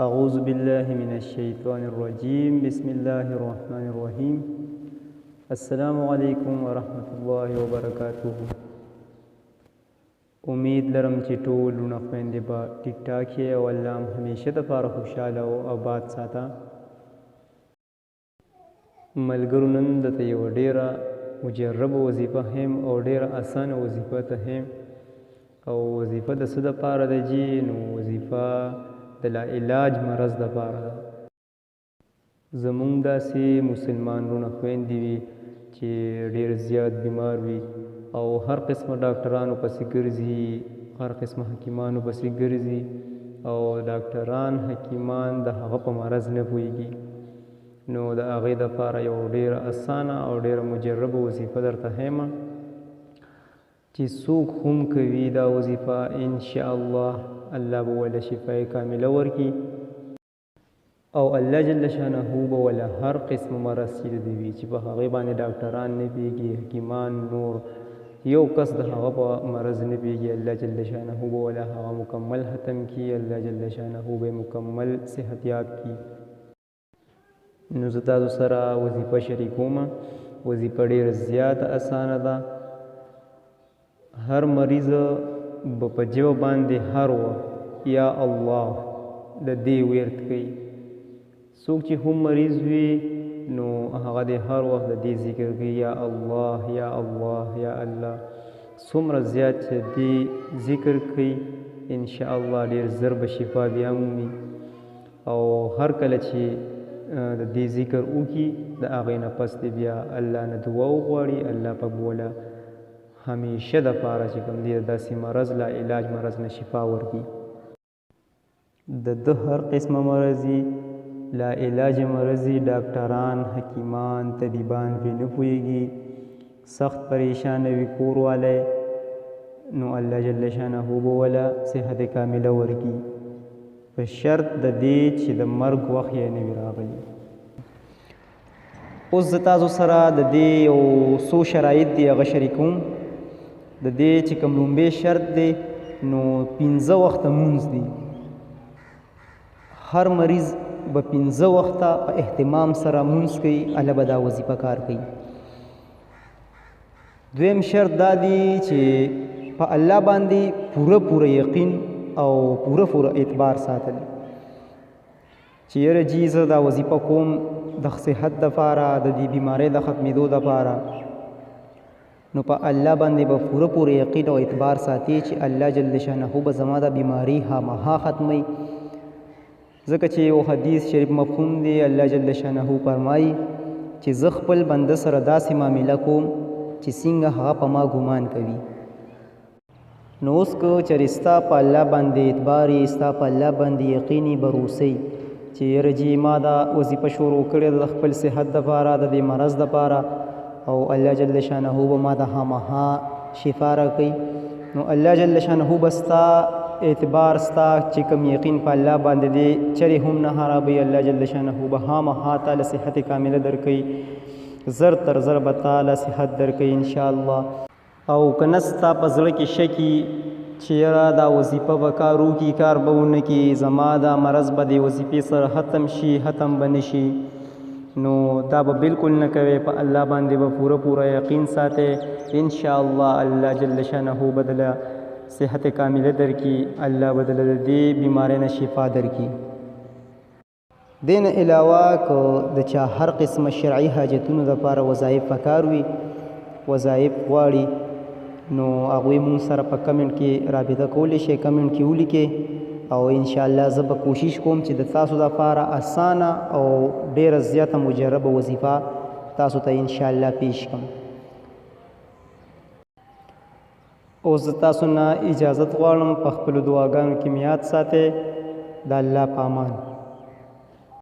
أعوذ بالله من الشيطان الرجيم بسم الله الرحمن الرحيم السلام علیکم ورحمة الله وبرکاته. امید لرم چې ټول لوڼه خویندې به ټیک ټاک یې او الله هم همیشه دپاره خوشحاله او آباد ساته. ملګرو نن درته یوه ډېره مجربه وظیفه هم او ډېره اسانه وظیفه ته هم او وظیفه د څه دپاره ده جي نو وظیفه د لا علاج مرض دپاره ده. زمونږ داسې مسلمان لوڼه خویندې وي چې ډېر زیات بیمار وي او هر قسمه ډاکټرانو پسې ګرځي، هر قسمه حکیمانو پسې ګرځي او ډاکټران حکیمان د هغه په مرض نه پوهېږي. نو د هغې دپاره یو ډېره اسانه او ډېره مجربه وظیفه درته ښیم چې څوک هم کوي دا وظیفه انشاءالله الله به وله شفای کامله ورکړي او الله جل شانه به وله هر قسم مرض چې د وي چې په هغې باندې ډاکټران نه پوهېږي، حکیمان نور یو کس د هغه په مرض نه پوهېږي، الله جل شانه به وله هغه مکمل ختم کړي، الله جل شانه به مکمل صحتیاب کړي. نو زه تاسو سره وظیفه شریکوم. وظیفه ډېره زیاته اسانه ده. هر مریض به په ژبه باندې هر وخت یا الله د دې ورد کوي. څوک چې هم مریض وي نو هغه د هر وخت د دې ذکر کوي یا الله یا الله یا الله. څومره زیات چې دې ذکر کوي انشاءالله ډېر زر به شفا بیا مومي او هر کله چې د دې ذکر وکړي د هغې نه پس دې بیا الله نه دعا وغواړي، الله پاک به وله همیشه دپاره چې کوم دی داسې مرض لا علاج مرض نه شفا ورکړي. د ده هر قسمه مرضي لا علاج مرضي ډاکټران حکیمان طبیبان پرې نه پوهېږي، سخت پریشانه وي کور والی نو الله جل شانه به وله صحت کامله ورکړي په شرط د دې چې د مرګ وخت یې نه وي راغلی. اوس زه تاسو سره د دې یو څو شرایط دي هغه شریکوم. د دې چې کوم لومبی شرط دی نو 15 وخته مونځ دی. هر مریض به 15 وخته په اهتمام سره مونځ کوي، الله به دا وظیفه کار کوي. دویم شرط دا دی چې په الله باندې پوره یقین او پوره اعتبار ساتل چې یاره جي زه دا وظیفه کوم د صحت دپاره د دې بیمارۍ د ختمېدو دپاره، نو په الله باندې به پوره یقین او اعتبار ساتي چې الله جل شانه به زما د بیماري هامها ختموي. ځکه چې یو حدیث شریف مفهوم دی، الله جل شانه فرمایي چې زه خپل بنده سره داسې معامله کوم چې څنګه هغه په ما ګمان کوي. نو اوس که چېرې ستا په الله باندې اعتبار یې، ستا په الله باندې یقیني بروسۍ چې یاره جي ما دا وظیفه شروع کړې ده د خپل صحت دپاره د دې مرض دپاره او الله جل شانه به ما د هامها شفا راکوي، نو الله جل شانه به ستا اعتبار ستا چې کوم یقین په الله باندې دی چرې هم نه خرابوي. الله جل شانه به هامها تاله صحت کامله درکوي، زر تر زر به تاله صحت درکوي انشاءالله. او که نه ستا په زړه کې شکي چې یاره دا وظیفه به کار وکړي کار به ونه کړي، زما دا مرض به د وظیفې سره ختم شي ختم به نه شي، نو دا به بالکل نه کوئ. په الله باندې به پوره یقین ساتئ انشاءالله الله جل شانه به دله صحت کامله درکړي، الله به دله د دې بیمارۍ نه شفا درکړي. دې نه علاوه که د چا هر قسمه شرعي حاجتونو دپاره وظایف پکار وي، وظایف غواړي، نو هغوی مونږ سره په کمنټ کې رابطه کولی شئ، کمنټ کې ولیکئ او انشاءالله زه به کوشش کوم چې د تاسو دپاره اسانه او ډېره زیاته مجربه وظیفه تاسو ته انشاءالله پیش کړم. اوس زه تاسو نه اجازت غواړم، په خپلو دعاګانو کې مې یاد ساتئ. د الله په امان.